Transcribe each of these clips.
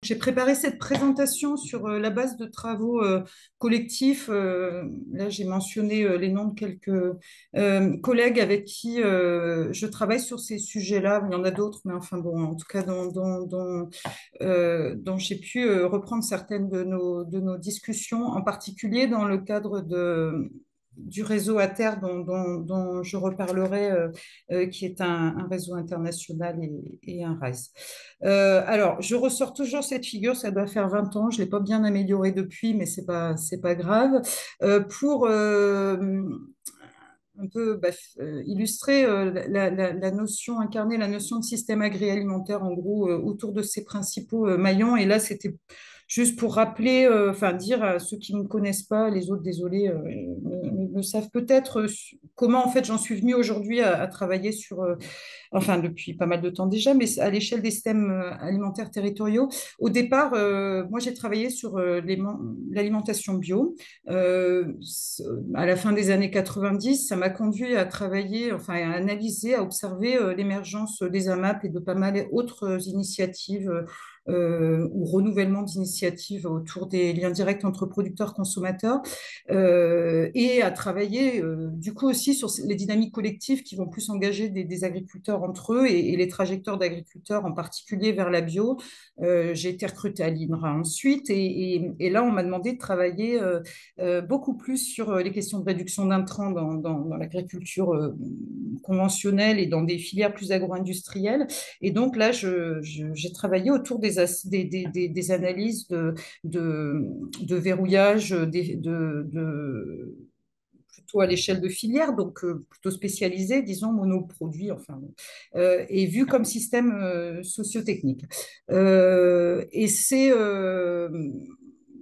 j'ai préparé cette présentation sur la base de travaux collectifs. Là, j'ai mentionné les noms de quelques collègues avec qui je travaille sur ces sujets-là. Il y en a d'autres, mais enfin bon, en tout cas, dont j'ai pu reprendre certaines de nos discussions, en particulier dans le cadre du réseau ATER dont je reparlerai, qui est un réseau international et un RISE. Alors, je ressors toujours cette figure, ça doit faire 20 ans, je ne l'ai pas bien améliorée depuis, mais c'est pas grave. Pour un peu illustrer la notion, incarner la notion de système agroalimentaire, en gros, autour de ses principaux maillons. Et là, c'était juste pour rappeler, enfin dire à ceux qui ne me connaissent pas, les autres, désolés, ne savent peut-être comment en fait j'en suis venue aujourd'hui à travailler sur enfin depuis pas mal de temps déjà, mais à l'échelle des systèmes alimentaires territoriaux. Au départ, moi j'ai travaillé sur l'alimentation bio. Euh, à la fin des années 90, ça m'a conduit à travailler, enfin à analyser, à observer l'émergence des AMAP et de pas mal d'autres initiatives ou renouvellement d'initiatives autour des liens directs entre producteurs et consommateurs, et à travailler du coup aussi sur les dynamiques collectives qui vont plus engager des agriculteurs entre eux et les trajectoires d'agriculteurs en particulier vers la bio. J'ai été recrutée à l'INRA ensuite et là on m'a demandé de travailler beaucoup plus sur les questions de réduction d'intrants dans l'agriculture conventionnelle et dans des filières plus agro-industrielles. Et donc là, j'ai travaillé autour des analyses de verrouillage, plutôt à l'échelle de filière, donc plutôt spécialisé, disons, monoproduit, enfin, et vu comme système sociotechnique. Et c'est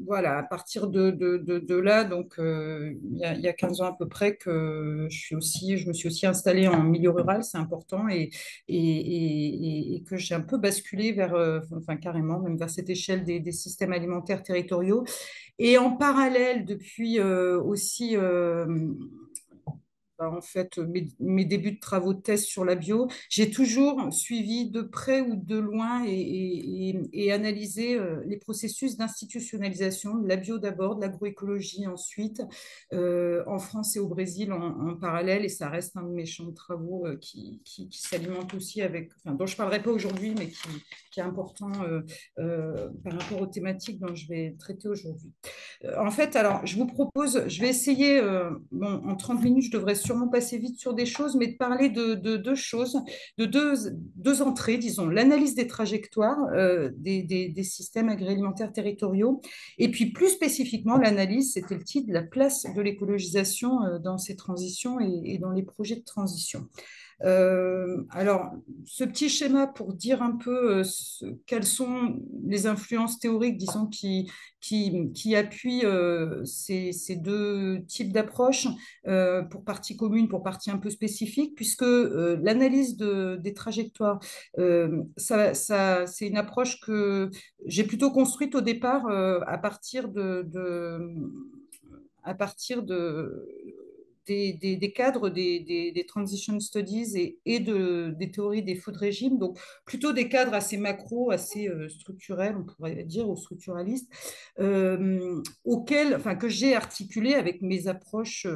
voilà, à partir de là, donc il y a 15 ans à peu près, que je me suis aussi installée en milieu rural, c'est important, et que j'ai un peu basculé vers, enfin carrément, même vers cette échelle des systèmes alimentaires territoriaux. Et en parallèle, depuis aussi en fait, mes débuts de travaux de thèse sur la bio, j'ai toujours suivi de près ou de loin et analysé les processus d'institutionnalisation de la bio d'abord, de l'agroécologie ensuite, en France et au Brésil en parallèle, et ça reste un de mes champs de travaux qui s'alimente aussi avec, enfin, dont je ne parlerai pas aujourd'hui, mais qui est important par rapport aux thématiques dont je vais traiter aujourd'hui. En fait, alors, je vous propose, je vais essayer, bon, en 30 minutes, je devrais sûrement passer vite sur des choses, mais de parler de deux choses, de deux entrées, disons, l'analyse des trajectoires des systèmes agroalimentaires territoriaux, et puis plus spécifiquement, l'analyse, c'était le titre, de la place de l'écologisation dans ces transitions et dans les projets de transition. Alors, ce petit schéma pour dire un peu quelles sont les influences théoriques, disons, qui appuient ces deux types d'approches, pour partie commune, pour partie un peu spécifique, puisque l'analyse des trajectoires, c'est une approche que j'ai plutôt construite au départ à partir des cadres des transition studies des théories des food régimes, donc plutôt des cadres assez macro, assez structurels, on pourrait dire, ou structuralistes, auxquels, enfin, que j'ai articulé avec mes approches,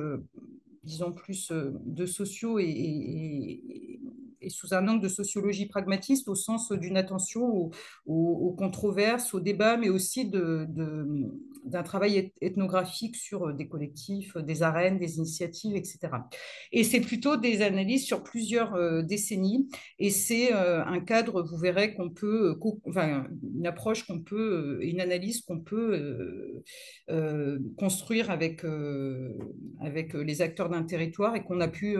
disons, plus de sociaux et sous un angle de sociologie pragmatiste, au sens d'une attention aux controverses, aux débats, mais aussi d'un travail ethnographique sur des collectifs, des arènes, des initiatives, etc. Et c'est plutôt des analyses sur plusieurs décennies, et c'est un cadre, vous verrez, enfin, une approche qu'on peut, une analyse qu'on peut construire avec les acteurs d'un territoire et qu'on a pu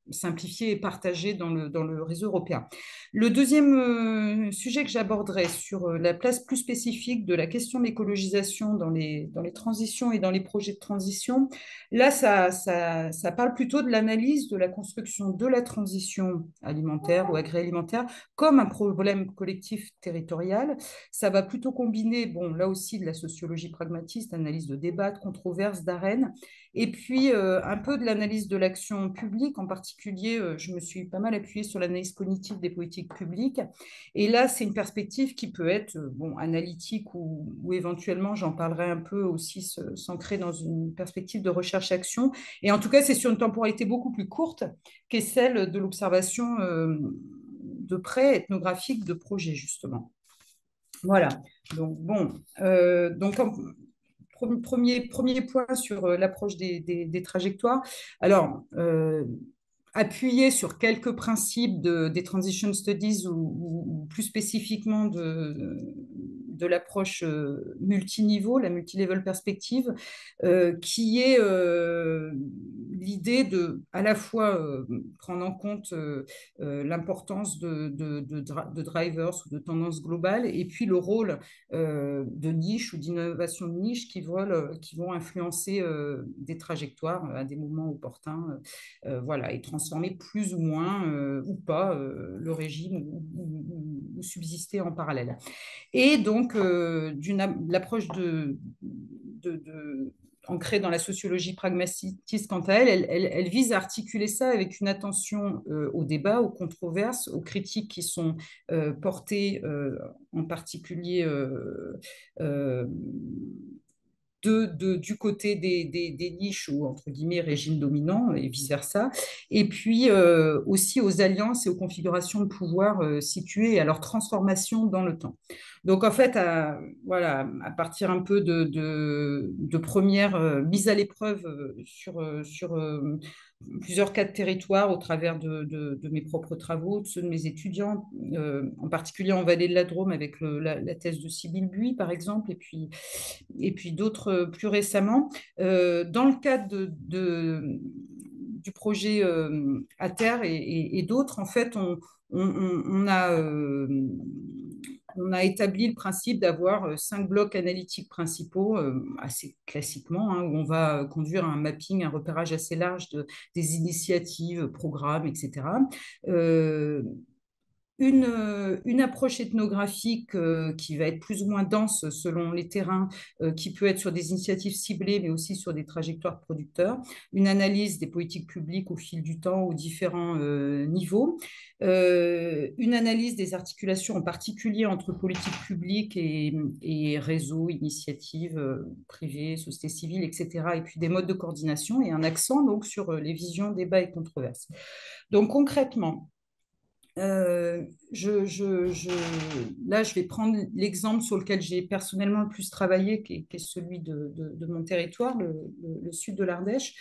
simplifier et partager dans le réseau européen. Le deuxième sujet que j'aborderai sur la place plus spécifique de la question de l'écologisation dans les transitions et dans les projets de transition. Là, ça parle plutôt de l'analyse de la construction de la transition alimentaire ou agroalimentaire comme un problème collectif territorial. Ça va plutôt combiner, bon, là aussi, de la sociologie pragmatiste, analyse de débat, de controverses, d'arènes, et puis un peu de l'analyse de l'action publique. En particulier, je me suis pas mal appuyée sur l'analyse cognitive des politiques publiques. Et là, c'est une perspective qui peut être bon, analytique ou éventuellement, j'en parlerai un peu aussi, s'ancrer dans une perspective de recherche-action. Et en tout cas, c'est sur une temporalité beaucoup plus courte qu'est celle de l'observation de près ethnographique de projets, justement. Voilà. Donc, bon. Premier point sur l'approche des trajectoires. Alors, appuyer sur quelques principes des transition studies ou plus spécifiquement de l'approche multiniveau, la multilevel perspective, qui est l'idée de à la fois prendre en compte l'importance de drivers ou de tendances globales et puis le rôle de niche ou d'innovation de niche qui vont influencer des trajectoires à des moments opportuns, voilà, et transformer plus ou moins ou pas le régime ou subsister en parallèle. Et donc, l'approche ancrée dans la sociologie pragmatiste, quant à elle vise à articuler ça avec une attention au débat, aux controverses, aux critiques qui sont portées en particulier du côté des niches ou entre guillemets régimes dominants et vice-versa, et puis aussi aux alliances et aux configurations de pouvoir situées et à leur transformation dans le temps. Donc en fait, voilà, à partir un peu de premières mises à l'épreuve sur plusieurs cas de territoire au travers de mes propres travaux, de ceux de mes étudiants, en particulier en Vallée de la Drôme avec la thèse de Sybille Buis, par exemple, et puis d'autres plus récemment. Dans le cadre du projet ATER et d'autres, en fait, on a établi le principe d'avoir 5 blocs analytiques principaux, assez classiquement, hein, où on va conduire un mapping, un repérage assez large des initiatives, programmes, etc. Une approche ethnographique qui va être plus ou moins dense selon les terrains, qui peut être sur des initiatives ciblées, mais aussi sur des trajectoires producteurs, une analyse des politiques publiques au fil du temps aux différents niveaux, une analyse des articulations en particulier entre politiques publiques et réseaux, initiatives privées, société civile, etc., et puis des modes de coordination et un accent donc sur les visions, débats et controverses. Donc concrètement, là, je vais prendre l'exemple sur lequel j'ai personnellement le plus travaillé, qui est celui de mon territoire, le sud de l'Ardèche.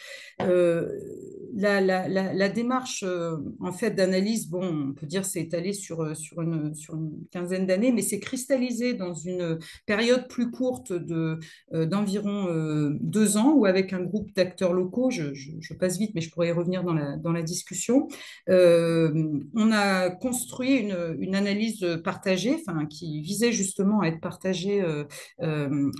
La démarche en fait d'analyse, bon, on peut dire c'est étalé sur une quinzaine d'années, mais c'est cristallisé dans une période plus courte d'environ 2 ans, où avec un groupe d'acteurs locaux, je passe vite, mais je pourrais y revenir dans la discussion, on a construit une analyse partagée, enfin, qui visait justement à être partagée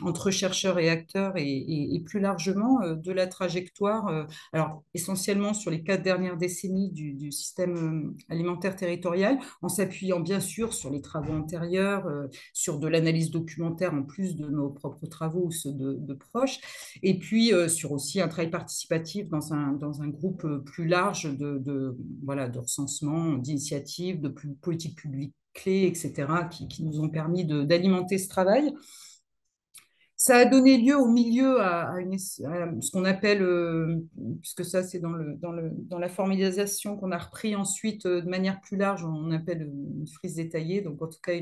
entre chercheurs et acteurs et plus largement de la trajectoire, alors essentiellement sur les 4 dernières décennies du système alimentaire territorial, en s'appuyant bien sûr sur les travaux antérieurs, sur de l'analyse documentaire en plus de nos propres travaux ou ceux de proches, et puis sur aussi un travail participatif dans un groupe plus large voilà, de recensement, d'initiatives, de politiques publiques clés, etc., qui nous ont permis d'alimenter ce travail. Ça a donné lieu au milieu à ce qu'on appelle, puisque ça c'est dans la formalisation qu'on a repris ensuite de manière plus large, on appelle une frise détaillée, donc en tout cas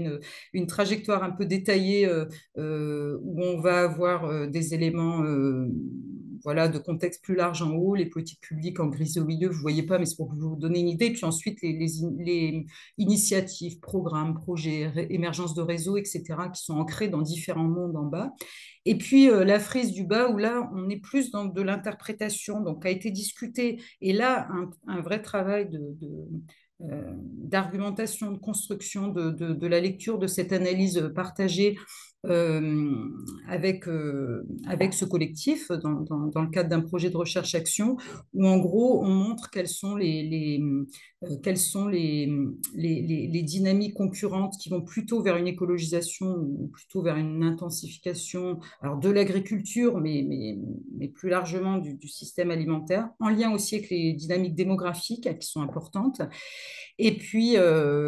une trajectoire un peu détaillée où on va avoir des éléments voilà, de contexte plus large en haut, les politiques publiques en grisé au milieu, vous ne voyez pas, mais c'est pour vous donner une idée, puis ensuite les initiatives, programmes, projets, émergence de réseaux, etc., qui sont ancrés dans différents mondes en bas. Et puis la frise du bas, où là, on est plus dans de l'interprétation, donc a été discuté, et là, un vrai travail d'argumentation, de construction de la lecture de cette analyse partagée euh, avec ce collectif dans le cadre d'un projet de recherche-action où en gros on montre quelles sont les dynamiques concurrentes qui vont plutôt vers une écologisation ou plutôt vers une intensification alors de l'agriculture mais plus largement du système alimentaire en lien aussi avec les dynamiques démographiques qui sont importantes et puis,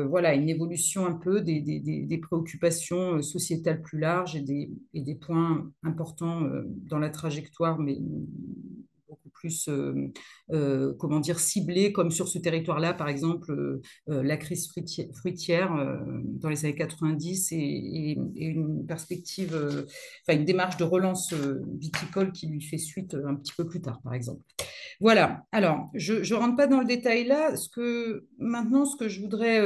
voilà, une évolution un peu des préoccupations sociétales plus larges et des points importants dans la trajectoire, mais beaucoup plus, comment dire, ciblés, comme sur ce territoire-là, par exemple, la crise fruitière dans les années 90 et une perspective, enfin, une démarche de relance viticole qui lui fait suite un petit peu plus tard, par exemple. Voilà. Alors, je ne rentre pas dans le détail là. Maintenant, ce que je voudrais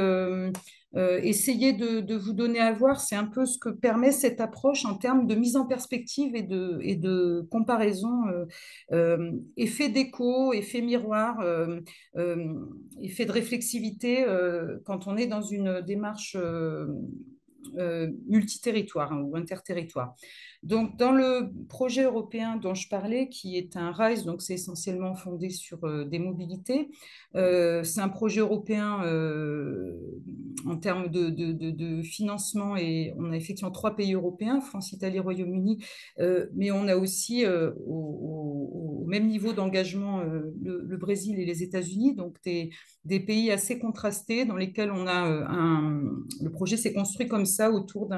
essayer de vous donner à voir, c'est un peu ce que permet cette approche en termes de mise en perspective et de comparaison, effet d'écho, effet miroir, effet de réflexivité quand on est dans une démarche multiterritoire hein, ou interterritoire. Donc, dans le projet européen dont je parlais, qui est un RISE, donc c'est essentiellement fondé sur des mobilités, c'est un projet européen en termes de financement et on a effectivement 3 pays européens, France, Italie, Royaume-Uni, mais on a aussi au même niveau d'engagement le Brésil et les États-Unis, donc des pays assez contrastés dans lesquels on a le projet s'est construit comme ça autour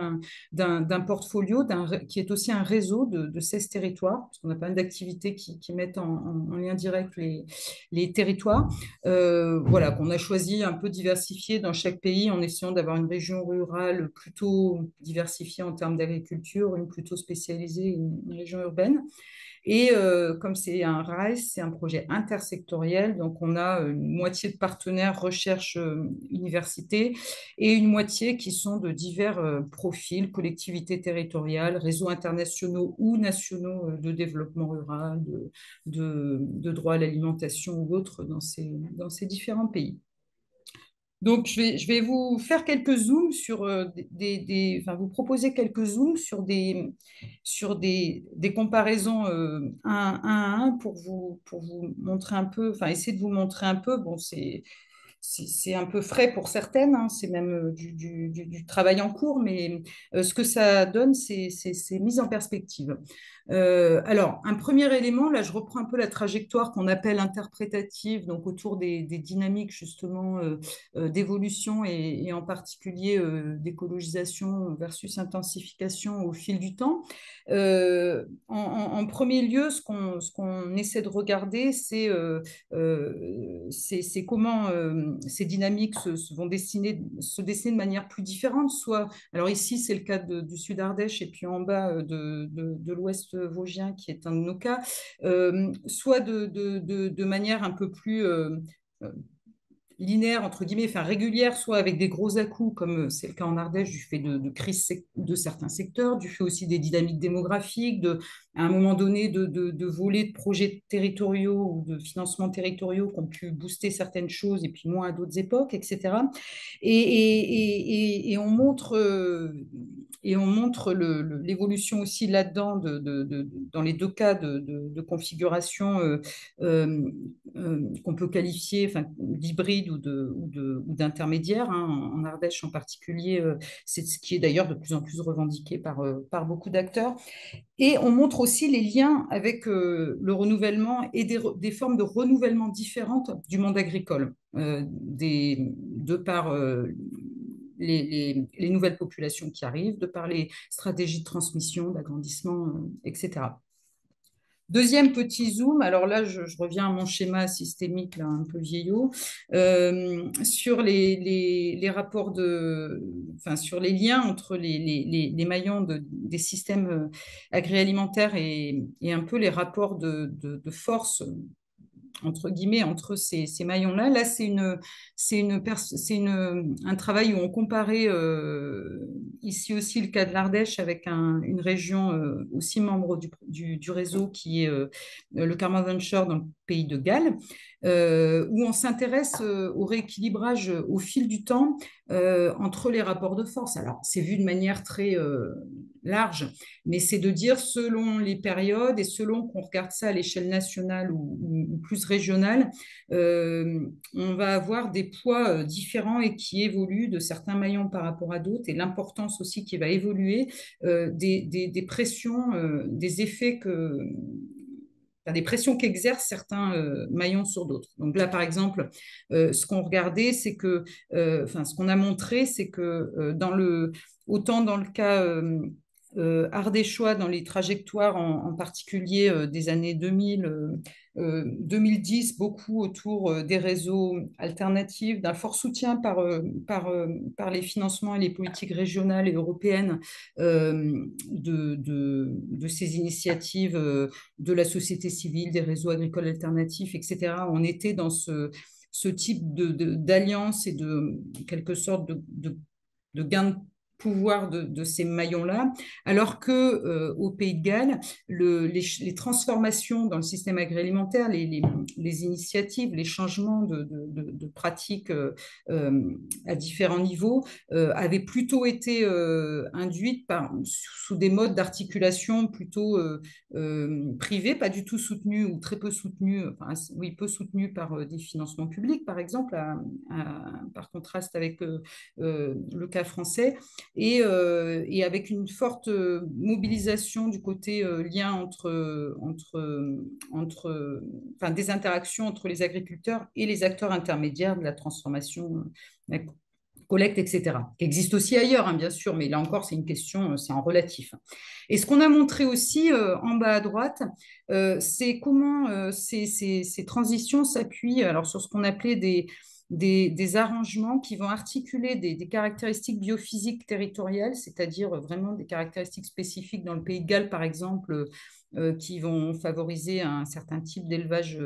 d'un portfolio qui est aussi un réseau de 16 territoires, parce qu'on a pas mal d'activités qui mettent en lien direct les territoires. Voilà, qu'on a choisi un peu diversifié dans chaque pays en essayant d'avoir une région rurale plutôt diversifiée en termes d'agriculture, une plutôt spécialisée, une région urbaine. Et comme c'est un RISE, c'est un projet intersectoriel, donc on a une moitié de partenaires recherche-université et une moitié qui sont de divers profils, collectivités territoriales, réseaux internationaux ou nationaux de développement rural, de droit à l'alimentation ou autres dans ces différents pays. Donc, je vais vous faire quelques zooms sur enfin, vous proposer quelques zooms sur des comparaisons un pour vous montrer un peu, enfin, essayer de vous montrer un peu. Bon, c'est un peu frais pour certaines, hein, c'est même du travail en cours, mais ce que ça donne, c'est mise en perspective. Alors, un premier élément, là, je reprends un peu la trajectoire qu'on appelle interprétative, donc autour des dynamiques justement d'évolution et en particulier d'écologisation versus intensification au fil du temps. En premier lieu, ce qu'on essaie de regarder, c'est comment ces dynamiques vont se dessiner de manière plus différente. Soit, alors ici, c'est le cas du Sud-Ardèche et puis en bas de l'Ouest vosgien, qui est un de nos cas, soit de manière un peu plus linéaire, entre guillemets, enfin régulière, soit avec des gros à-coups, comme c'est le cas en Ardèche, du fait de crise de certains secteurs, du fait aussi des dynamiques démographiques, à un moment donné, de volets de projets territoriaux ou de financements territoriaux qui ont pu booster certaines choses et puis moins à d'autres époques, etc. Et on montre, l'évolution aussi là-dedans, dans les deux cas de configuration euh, qu'on peut qualifier enfin, d'hybride ou d'intermédiaire. Hein. En Ardèche en particulier, c'est ce qui est d'ailleurs de plus en plus revendiqué par beaucoup d'acteurs. Et on montre aussi les liens avec le renouvellement et des formes de renouvellement différentes du monde agricole, de par les nouvelles populations qui arrivent, de par les stratégies de transmission, d'agrandissement, etc. Deuxième petit zoom, alors là, je reviens à mon schéma systémique, là, un peu vieillot, sur les rapports enfin, sur les liens entre les maillons des systèmes agroalimentaires et un peu les rapports de force entre guillemets, entre ces maillons-là. Là, un travail où on comparait ici aussi le cas de l'Ardèche avec une région aussi membre du réseau qui est le Carmarthenshire dans le pays de Galles. où on s'intéresse au rééquilibrage au fil du temps entre les rapports de force. Alors, c'est vu de manière très large, mais c'est de dire selon les périodes et selon qu'on regarde ça à l'échelle nationale ou plus régionale, on va avoir des poids différents et qui évoluent de certains maillons par rapport à d'autres et l'importance aussi qui va évoluer des pressions, des effets des pressions qu'exercent certains maillons sur d'autres. Donc là, par exemple, ce qu'on regardait, c'est que, ce qu'on a montré, c'est que autant dans le cas ardéchois, dans les trajectoires en particulier des années 2000, 2010, beaucoup autour des réseaux alternatifs, d'un fort soutien par les financements et les politiques régionales et européennes de ces initiatives de la société civile, des réseaux agricoles alternatifs, etc. On était dans ce type d'alliance et de quelque sorte de gain de pouvoir de ces maillons-là, alors que au Pays de Galles, les transformations dans le système agroalimentaire, les initiatives, les changements de pratiques à différents niveaux avaient plutôt été induites sous des modes d'articulation plutôt privés, pas du tout soutenus ou très peu soutenus, enfin, oui, peu soutenus par des financements publics, par exemple, par contraste avec le cas français et avec une forte mobilisation du côté lien enfin, des interactions entre les agriculteurs et les acteurs intermédiaires de la transformation, la collecte, etc., qui existe aussi ailleurs, hein, bien sûr, mais là encore, c'est une question, c'est en relatif. Et ce qu'on a montré aussi en bas à droite, c'est comment ces transitions s'appuient alors, sur ce qu'on appelait des arrangements qui vont articuler des caractéristiques biophysiques territoriales, c'est-à-dire vraiment des caractéristiques spécifiques dans le Pays de Galles, par exemple, qui vont favoriser un certain type d'élevage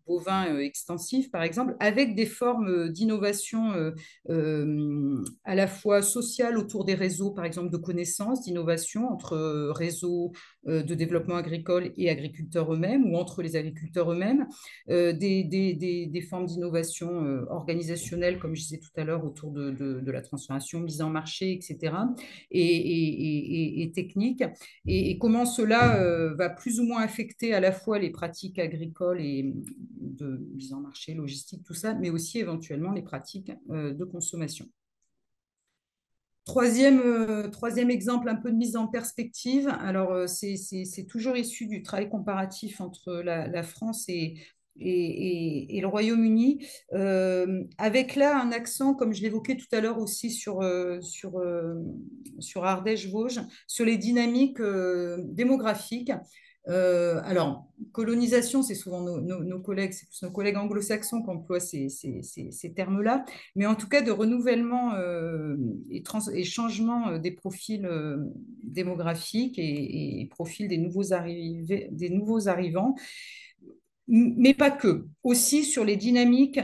bovin extensif, par exemple, avec des formes d'innovation à la fois sociale autour des réseaux, par exemple, de connaissances, d'innovation entre réseaux de développement agricole et agriculteurs eux-mêmes ou entre les agriculteurs eux-mêmes, des formes d'innovation organisationnelle, comme je disais tout à l'heure, autour de la transformation, mise en marché, etc., et technique, et comment cela va plus ou moins affecter à la fois les pratiques agricoles et de mise en marché, logistique, tout ça, mais aussi éventuellement les pratiques de consommation. Troisième exemple, un peu de mise en perspective. Alors, c'est toujours issu du travail comparatif entre la France et le Royaume-Uni, avec là un accent, comme je l'évoquais tout à l'heure aussi sur Ardèche-Vosges, sur les dynamiques démographiques. Alors, colonisation, c'est souvent nos collègues, c'est plus nos collègues anglo-saxons qui emploient ces termes-là, mais en tout cas de renouvellement et changement des profils démographiques et profils des nouveaux arrivants, mais pas que, aussi sur les dynamiques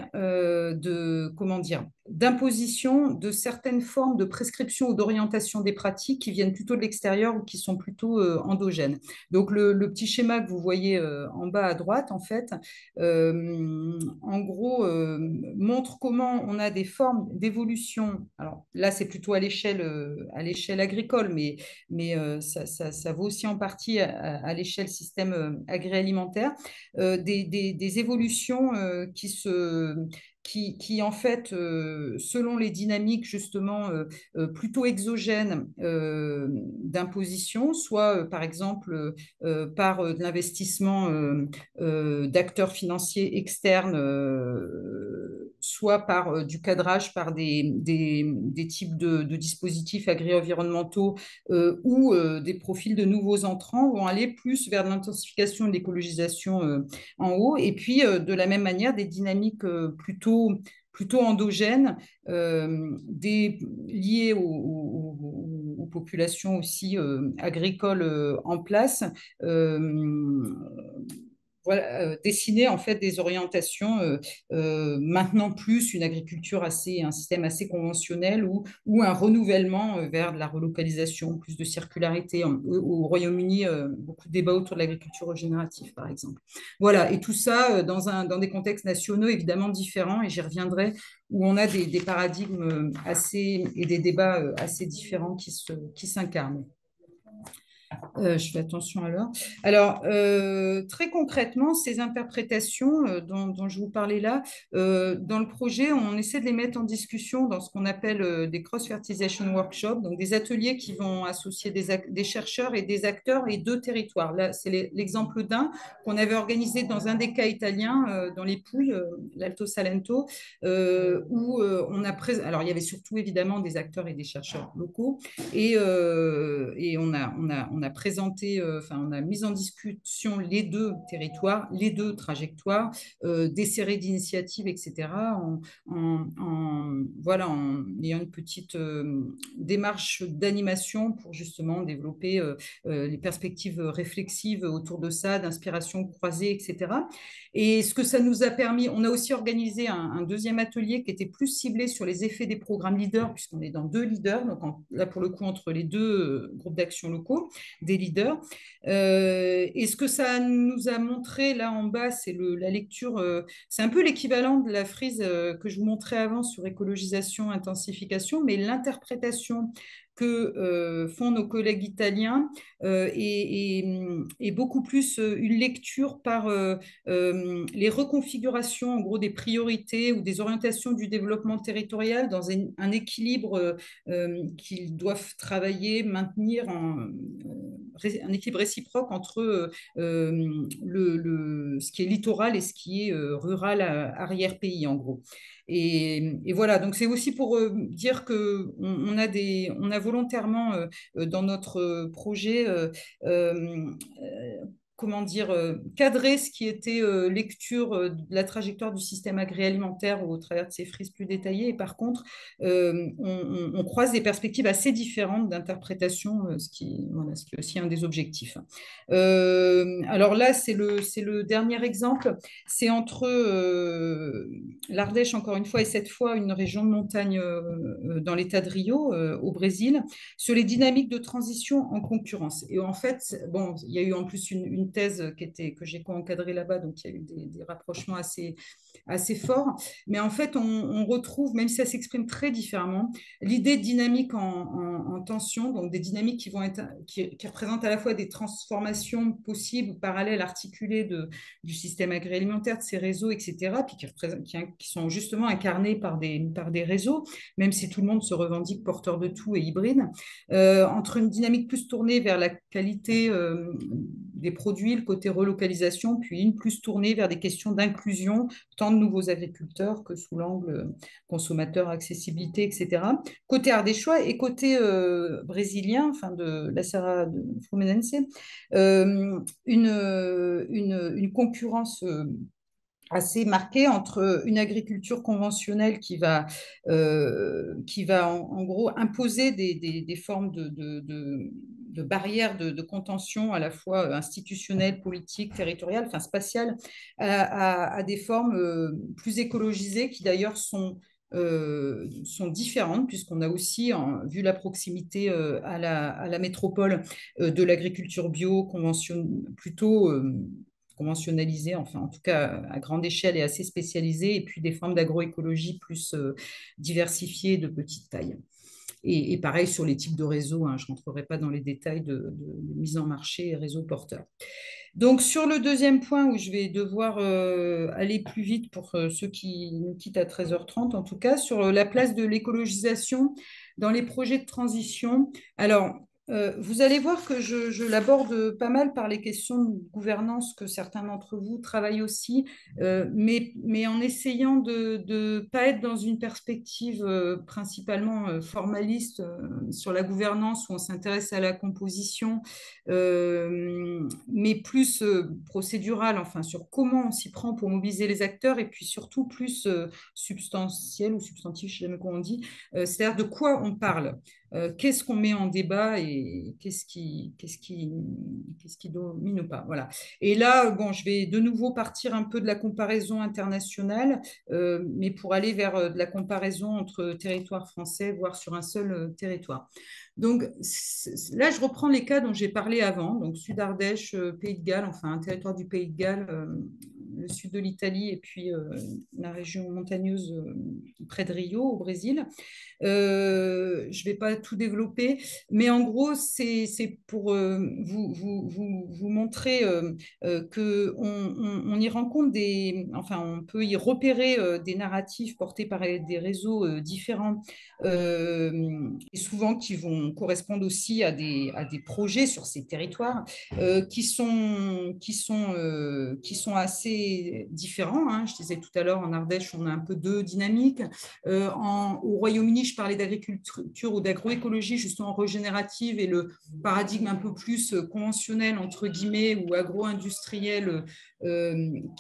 comment dire, d'imposition de certaines formes de prescription ou d'orientation des pratiques qui viennent plutôt de l'extérieur ou qui sont plutôt endogènes. Donc le petit schéma que vous voyez en bas à droite, en fait, en gros, montre comment on a des formes d'évolution. Alors là, c'est plutôt à l'échelle agricole, mais ça vaut aussi en partie à l'échelle système agroalimentaire des évolutions qui, en fait, selon les dynamiques justement plutôt exogènes d'imposition, soit par exemple par de l'investissement d'acteurs financiers externes, soit par du cadrage par des types de dispositifs agri-environnementaux ou des profils de nouveaux entrants vont aller plus vers l'intensification de l'écologisation en haut, et puis de la même manière des dynamiques plutôt endogènes, liées aux populations aussi agricoles en place, voilà, dessiner en fait des orientations maintenant plus une agriculture un système assez conventionnel ou un renouvellement vers de la relocalisation, plus de circularité. Au Royaume-Uni, beaucoup de débats autour de l'agriculture régénérative, par exemple. Voilà, et tout ça dans des contextes nationaux évidemment différents, et j'y reviendrai, où on a des paradigmes et des débats assez différents qui s'incarnent. Je fais attention à l'heure. Alors, très concrètement, ces interprétations dont je vous parlais là, dans le projet, on essaie de les mettre en discussion dans ce qu'on appelle des cross-fertilization workshops, donc des ateliers qui vont associer des chercheurs et des acteurs et deux territoires. Là, c'est l'exemple d'un qu'on avait organisé dans un des cas italiens, dans les Pouilles, l'Alto Salento, où alors il y avait surtout évidemment des acteurs et des chercheurs locaux, et on a présenté, on a mis en discussion les deux territoires, les deux trajectoires, des séries d'initiatives, etc., voilà, en ayant une petite démarche d'animation pour justement développer les perspectives réflexives autour de ça, d'inspiration croisée, etc. Et ce que ça nous a permis, on a aussi organisé un deuxième atelier qui était plus ciblé sur les effets des programmes leaders, puisqu'on est dans deux leaders, donc là pour le coup entre les deux groupes d'action locaux, des leaders. Et ce que ça nous a montré là en bas, c'est la lecture, c'est un peu l'équivalent de la frise que je vous montrais avant sur écologisation, intensification, mais l'interprétation que font nos collègues italiens est beaucoup plus une lecture par les reconfigurations, en gros, des priorités ou des orientations du développement territorial dans un équilibre qu'ils doivent travailler, maintenir un équilibre réciproque entre ce qui est littoral et ce qui est rural arrière-pays, en gros. Et voilà, donc c'est aussi pour dire on a volontairement dans notre projet comment dire, cadrer ce qui était lecture de la trajectoire du système agroalimentaire au travers de ces frises plus détaillées. Et par contre, on croise des perspectives assez différentes d'interprétation, voilà, ce qui est aussi un des objectifs. Alors là, c'est le dernier exemple. C'est entre l'Ardèche, encore une fois, et cette fois une région de montagne dans l'État de Rio, au Brésil, sur les dynamiques de transition en concurrence. Et en fait, bon, il y a eu en plus une thèse que j'ai co-encadrée là-bas, donc il y a eu des rapprochements assez forts. Mais en fait, on retrouve, même si ça s'exprime très différemment, l'idée de dynamique en tension, donc des dynamiques qui représentent à la fois des transformations possibles, parallèles, articulées du système agroalimentaire, de ces réseaux, etc., puis qui sont justement incarnés par des réseaux, même si tout le monde se revendique porteur de tout et hybride, entre une dynamique plus tournée vers la qualité des produits, le côté relocalisation, puis une plus tournée vers des questions d'inclusion, tant de nouveaux agriculteurs que sous l'angle consommateur, accessibilité, etc. Côté ardéchois et côté brésilien, enfin de la Serra de Fluminense, une concurrence assez marquée entre une agriculture conventionnelle qui va en gros imposer des formes de barrières de contention à la fois institutionnelles, politiques, territoriales, enfin spatiales, à des formes plus écologisées qui d'ailleurs sont différentes, puisqu'on a aussi, vu la proximité à la métropole de l'agriculture bio plutôt conventionnalisée, enfin en tout cas à grande échelle et assez spécialisée, et puis des formes d'agroécologie plus diversifiées de petite taille. Et pareil sur les types de réseaux, hein, je ne rentrerai pas dans les détails de mise en marché et réseaux porteurs. Donc, sur le deuxième point où je vais devoir aller plus vite pour ceux qui nous quittent à 13h30, en tout cas, sur la place de l'écologisation dans les projets de transition. Alors, vous allez voir que je l'aborde pas mal par les questions de gouvernance que certains d'entre vous travaillent aussi, mais en essayant de ne pas être dans une perspective principalement formaliste sur la gouvernance où on s'intéresse à la composition, mais plus procédurale, enfin sur comment on s'y prend pour mobiliser les acteurs, et puis surtout plus substantiel ou substantif, je ne sais jamais comment on dit, c'est-à-dire de quoi on parle. Qu'est-ce qu'on met en débat et qui domine ou pas. Voilà. Et là, bon, je vais de nouveau partir un peu de la comparaison internationale, mais pour aller vers de la comparaison entre territoires français, voire sur un seul territoire. Donc là, je reprends les cas dont j'ai parlé avant, donc Sud-Ardèche, Pays de Galles, enfin un territoire du Pays de Galles, le sud de l'Italie et puis la région montagneuse près de Rio au Brésil. Je ne vais pas tout développer, mais en gros, c'est pour vous montrer qu'on y rencontre enfin, on peut y repérer des narratifs portés par des réseaux différents et souvent qui vont correspondre aussi à des projets sur ces territoires qui sont assez différents. Hein. Je disais tout à l'heure, en Ardèche, on a un peu deux dynamiques. Au Royaume-Uni, je parlais d'agriculture ou d'agroécologie, justement régénérative, et le paradigme un peu plus conventionnel, entre guillemets, ou agro-industriel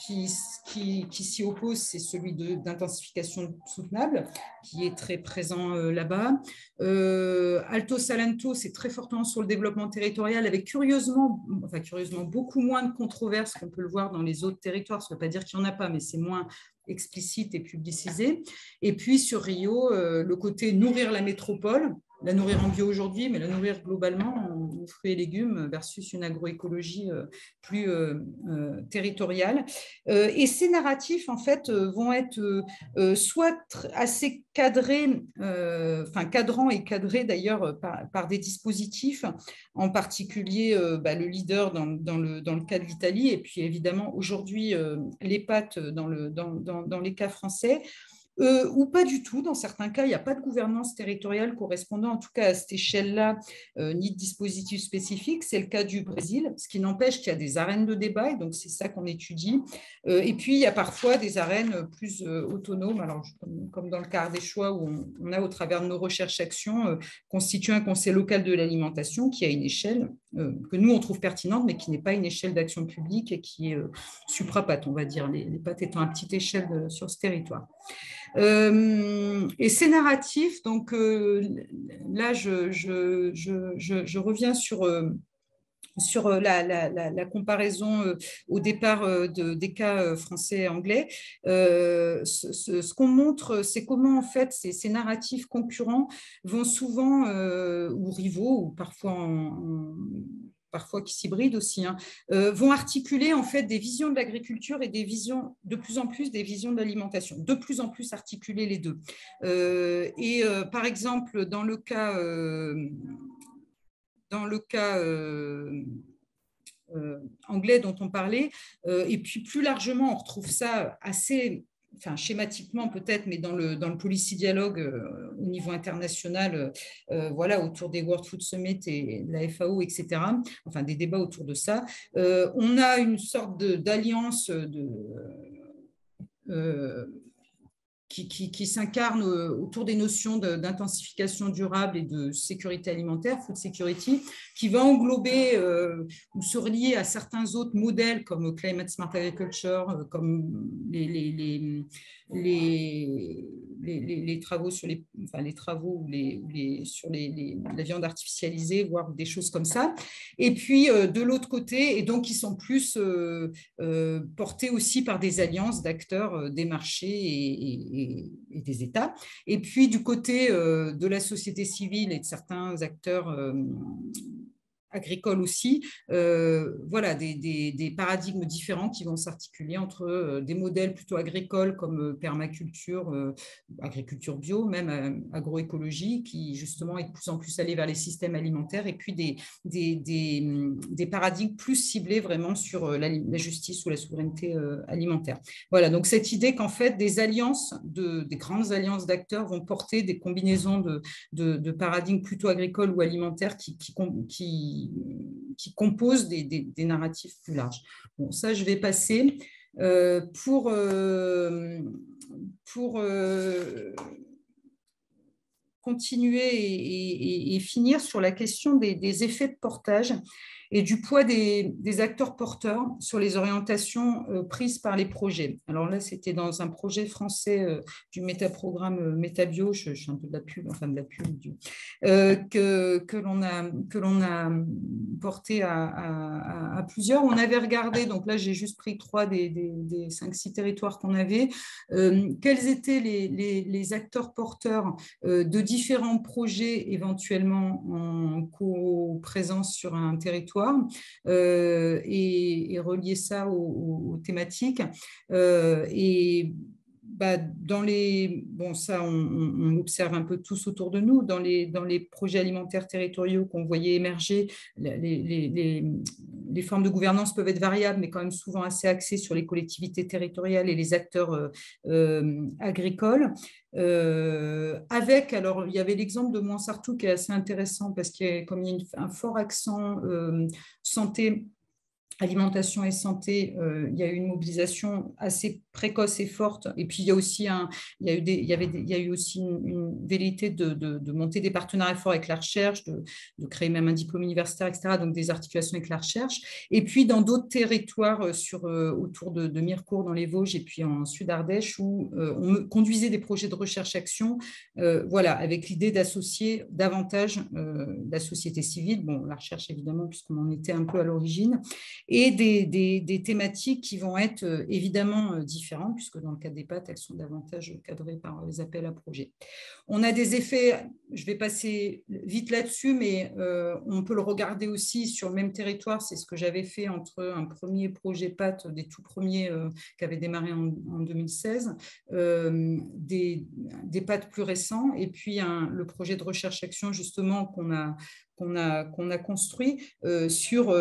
qui s'y oppose, c'est celui d'intensification soutenable, qui est très présent là-bas. Alto Salento, c'est très fortement sur le développement territorial, avec curieusement beaucoup moins de controverses qu'on peut le voir dans les autres territoires. Ça ne veut pas dire qu'il n'y en a pas, mais c'est moins explicite et publicisé. Et puis sur Rio, le côté nourrir la métropole, la nourrir en bio aujourd'hui, mais la nourrir globalement en fruits et légumes versus une agroécologie plus territoriale. Et ces narratifs, en fait, vont être soit assez cadrés, enfin cadrant et cadré d'ailleurs par des dispositifs, en particulier le leader dans le cas de l'Italie, et puis évidemment aujourd'hui les pattes dans les cas français. Ou pas du tout. Dans certains cas, il n'y a pas de gouvernance territoriale correspondant, en tout cas à cette échelle-là, ni de dispositif spécifique. C'est le cas du Brésil, ce qui n'empêche qu'il y a des arènes de débat, et donc c'est ça qu'on étudie. Et puis, il y a parfois des arènes plus autonomes, alors, comme dans le cas des choix, où on a, au travers de nos recherches-actions, constitué un conseil local de l'alimentation qui a une échelle que nous, on trouve pertinente, mais qui n'est pas une échelle d'action publique et qui est suprapath, on va dire, les pattes étant à petite échelle sur ce territoire. Et ces narratifs, donc là, je reviens sur la comparaison au départ des cas français et anglais. Ce qu'on montre, c'est comment en fait ces narratifs concurrents vont souvent, ou rivaux, ou parfois qui s'hybrident aussi, hein, vont articuler en fait des visions de l'agriculture et des visions, de plus en plus des visions de l'alimentation, de plus en plus articuler les deux. Par exemple, dans le cas anglais dont on parlait, et puis plus largement, on retrouve ça assez, enfin schématiquement peut-être, mais dans le policy dialogue au niveau international, voilà, autour des World Food Summit et de la FAO, etc., enfin des débats autour de ça, on a une sorte d'alliance qui s'incarne autour des notions d'intensification durable et de sécurité alimentaire, food security, qui va englober ou se relier à certains autres modèles comme Climate Smart Agriculture, comme les travaux sur les travaux sur la viande artificialisée, voire des choses comme ça. Et puis de l'autre côté, et donc qui sont plus portés aussi par des alliances d'acteurs des marchés et des États. Et puis du côté de la société civile et de certains acteurs agricoles aussi, voilà, des paradigmes différents qui vont s'articuler entre des modèles plutôt agricoles comme permaculture, agriculture bio, même agroécologie, qui justement est de plus en plus allé vers les systèmes alimentaires, et puis des paradigmes plus ciblés vraiment sur la justice ou la souveraineté alimentaire. Voilà, donc cette idée qu'en fait des alliances, des grandes alliances d'acteurs vont porter des combinaisons de paradigmes plutôt agricoles ou alimentaires qui composent des narratifs plus larges. Bon, ça, je vais passer pour continuer et finir sur la question des effets de portage. et du poids des acteurs porteurs sur les orientations prises par les projets. Alors là, c'était dans un projet français du métaprogramme Métabio, je suis un peu de la pub, enfin de la pub, que l'on a porté à plusieurs. On avait regardé, donc là j'ai juste pris 3 des 5-6 territoires qu'on avait, quels étaient les acteurs porteurs de différents projets éventuellement en co-présence sur un territoire et relier ça aux thématiques. Et dans les, bon, ça, on observe un peu tous autour de nous, dans les projets alimentaires territoriaux qu'on voyait émerger, les formes de gouvernance peuvent être variables, mais quand même souvent assez axées sur les collectivités territoriales et les acteurs agricoles. Alors, il y avait l'exemple de Montsartou qui est assez intéressant parce qu'il y a, comme il y a un fort accent santé, alimentation et santé, il y a eu une mobilisation assez précoce et forte. Et puis, il y a aussi il y a eu aussi une velléité de monter des partenariats forts avec la recherche, de créer même un diplôme universitaire, etc. Donc, des articulations avec la recherche. Et puis, dans d'autres territoires autour de Mirecourt, dans les Vosges, et puis en Sud-Ardèche, où on conduisait des projets de recherche-action, voilà, avec l'idée d'associer davantage la société civile, bon, la recherche évidemment, puisqu'on en était un peu à l'origine, et des thématiques qui vont être évidemment différentes, puisque dans le cas des PAT, elles sont davantage cadrées par les appels à projets. On a des effets, je vais passer vite là-dessus, mais on peut le regarder aussi sur le même territoire. C'est ce que j'avais fait entre un premier projet PAT, des tout premiers qui avaient démarré en 2016, des PAT plus récents, et puis le projet de recherche-action justement qu'on a construit sur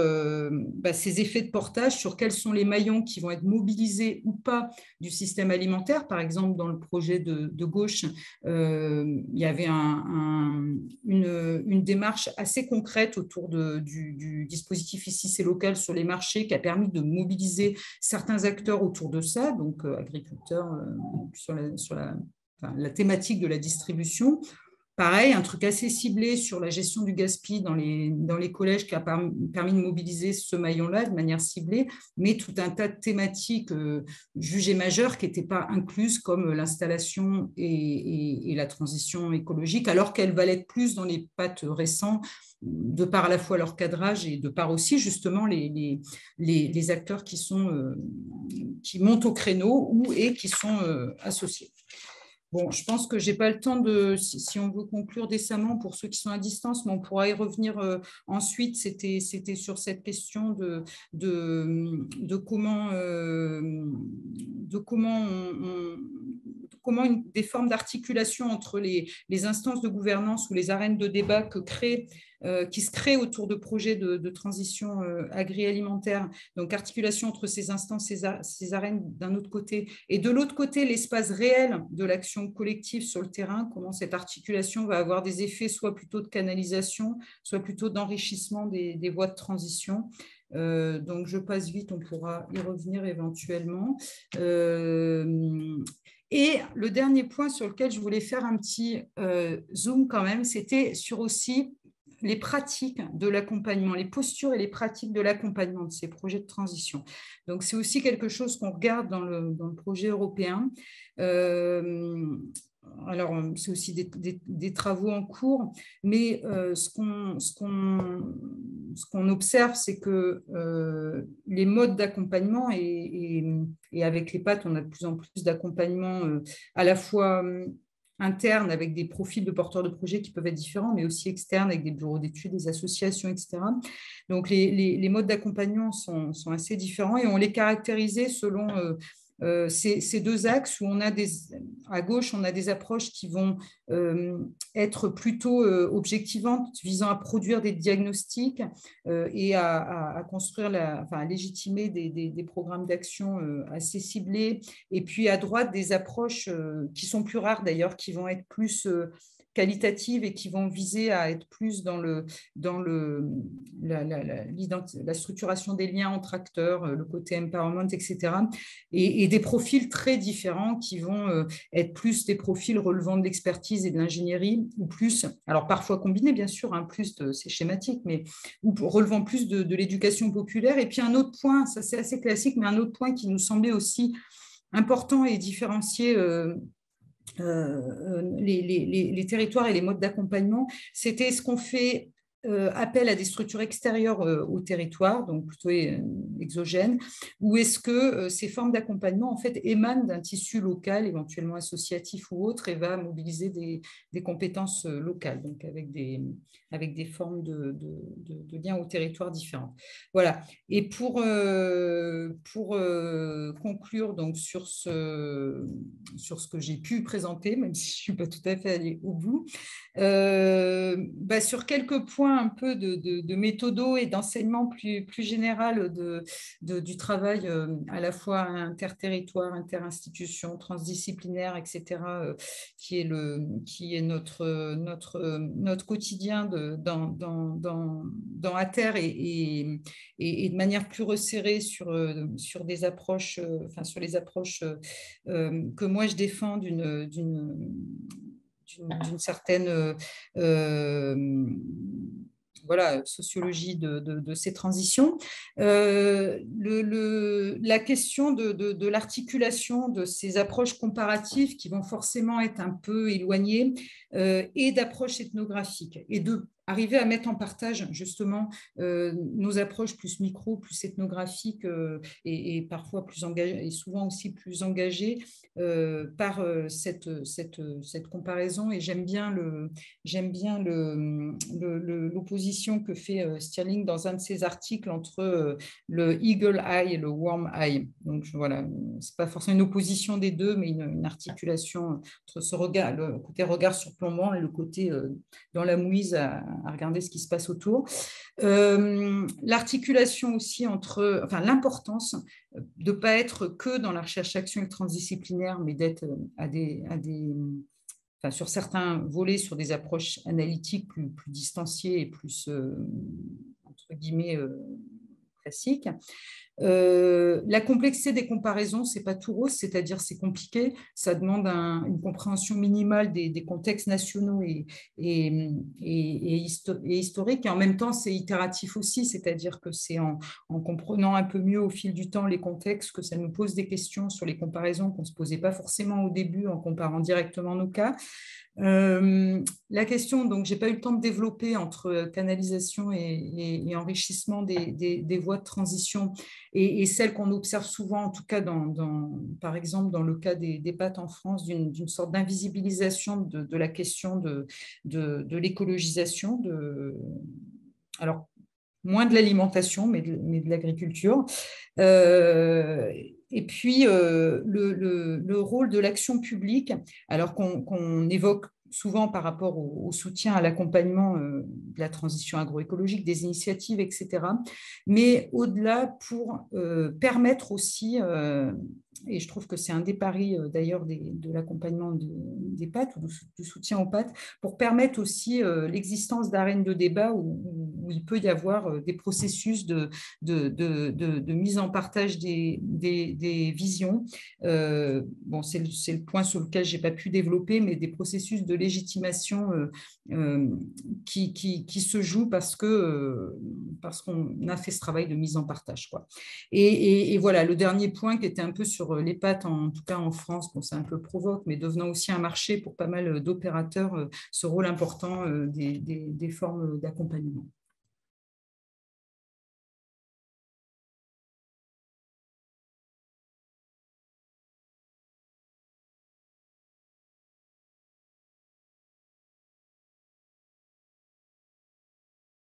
ces effets de portage, sur quels sont les maillons qui vont être mobilisés ou pas du système alimentaire. Par exemple, dans le projet de gauche, il y avait une démarche assez concrète autour du dispositif Ici c'est local sur les marchés qui a permis de mobiliser certains acteurs autour de ça, donc agriculteurs sur la thématique de la distribution. Pareil, un truc assez ciblé sur la gestion du gaspillage dans les collèges qui a permis de mobiliser ce maillon-là de manière ciblée, mais tout un tas de thématiques jugées majeures qui n'étaient pas incluses, comme l'installation et la transition écologique, alors qu'elles valaient plus dans les PAT récents, de par à la fois leur cadrage et de par aussi justement les acteurs qui montent au créneau et qui sont associés. Bon, je pense que je n'ai pas le temps si on veut conclure décemment pour ceux qui sont à distance, mais on pourra y revenir ensuite. C'était sur cette question de comment des formes d'articulation entre les instances de gouvernance ou les arènes de débat qui se créent autour de projets de transition agroalimentaire. Donc, articulation entre ces instances, ces arènes d'un autre côté, et de l'autre côté, l'espace réel de l'action collective sur le terrain, comment cette articulation va avoir des effets soit plutôt de canalisation, soit plutôt d'enrichissement des voies de transition. Donc, je passe vite, on pourra y revenir éventuellement. Et le dernier point sur lequel je voulais faire un petit zoom quand même, c'était sur aussi les pratiques de l'accompagnement, les postures et les pratiques de l'accompagnement de ces projets de transition. Donc, c'est aussi quelque chose qu'on regarde dans le projet européen. Alors, c'est aussi des travaux en cours, mais ce qu'on observe, c'est que les modes d'accompagnement, et avec les PAT, on a de plus en plus d'accompagnement à la fois interne avec des profils de porteurs de projets qui peuvent être différents, mais aussi externes avec des bureaux d'études, des associations, etc. Donc, les modes d'accompagnement sont assez différents et on les caractérisait selon ces deux axes où à gauche, on a des approches qui vont être plutôt objectivantes, visant à produire des diagnostics et à construire, à légitimer des programmes d'action assez ciblés. Et puis à droite, des approches qui sont plus rares d'ailleurs, qui vont être plus qualitatives et qui vont viser à être plus dans la structuration des liens entre acteurs, le côté empowerment, etc. Et des profils très différents qui vont être plus des profils relevant de l'expertise et de l'ingénierie, ou plus, alors parfois combinés bien sûr, hein, c'est schématique, mais ou relevant plus de l'éducation populaire. Et puis un autre point, ça c'est assez classique, mais un autre point qui nous semblait aussi important et différencier les territoires et les modes d'accompagnement, c'était ce qu'on fait appel à des structures extérieures au territoire, donc plutôt exogènes, ou est-ce que ces formes d'accompagnement en fait émanent d'un tissu local, éventuellement associatif ou autre, et va mobiliser des compétences locales, donc avec des formes de liens au territoire différentes. Voilà. Et pour conclure donc sur ce que j'ai pu présenter, même si je ne suis pas tout à fait allée au bout, sur quelques points un peu de méthodo et d'enseignement plus général du travail à la fois interterritoire, interinstitution, transdisciplinaire, etc., qui est notre quotidien dans ATER et de manière plus resserrée sur des approches, sur les approches que moi je défends d'une certaine voilà, sociologie de ces transitions. La question de l'articulation de ces approches comparatives qui vont forcément être un peu éloignées et d'approches ethnographiques et de arriver à mettre en partage justement nos approches plus micro, plus ethnographiques et parfois plus engagées et souvent aussi plus engagées par cette comparaison. Et j'aime bien l'opposition que fait Stirling dans un de ses articles entre le eagle eye et le worm eye. Donc voilà, c'est pas forcément une opposition des deux, mais une articulation entre ce regard, le côté regard surplombant et le côté dans la mouise à regarder ce qui se passe autour. L'articulation aussi entre, enfin l'importance de ne pas être que dans la recherche-action transdisciplinaire, mais d'être enfin, sur certains volets, sur des approches analytiques plus distanciées et plus, entre guillemets, classiques. La complexité des comparaisons, c'est pas tout rose, c'est-à-dire c'est compliqué, ça demande une compréhension minimale des contextes nationaux et historiques, et en même temps c'est itératif aussi, c'est-à-dire que c'est en comprenant un peu mieux au fil du temps les contextes que ça nous pose des questions sur les comparaisons qu'on ne se posait pas forcément au début en comparant directement nos cas. La question, donc, j'ai pas eu le temps de développer entre canalisation et enrichissement des voies de transition et celles qu'on observe souvent, en tout cas, par exemple, dans le cas des PAT en France, d'une sorte d'invisibilisation de la question de l'écologisation, alors, moins de l'alimentation, mais de l'agriculture. Et puis, le rôle de l'action publique, alors qu'on évoque souvent par rapport au soutien à l'accompagnement de la transition agroécologique, des initiatives, etc. Mais au-delà, pour permettre aussi, et je trouve que c'est un des paris d'ailleurs de l'accompagnement des PAT ou du soutien aux PAT, pour permettre aussi l'existence d'arènes de débat où il peut y avoir des processus de mise en partage des visions. Bon, c'est le point sur lequel je n'ai pas pu développer, mais des processus de légitimation qui se jouent parce qu'on a fait ce travail de mise en partage, quoi. Et voilà, le dernier point qui était un peu sur les PAT, en tout cas en France, bon, c'est un peu provoque, mais devenant aussi un marché pour pas mal d'opérateurs, ce rôle important des formes d'accompagnement.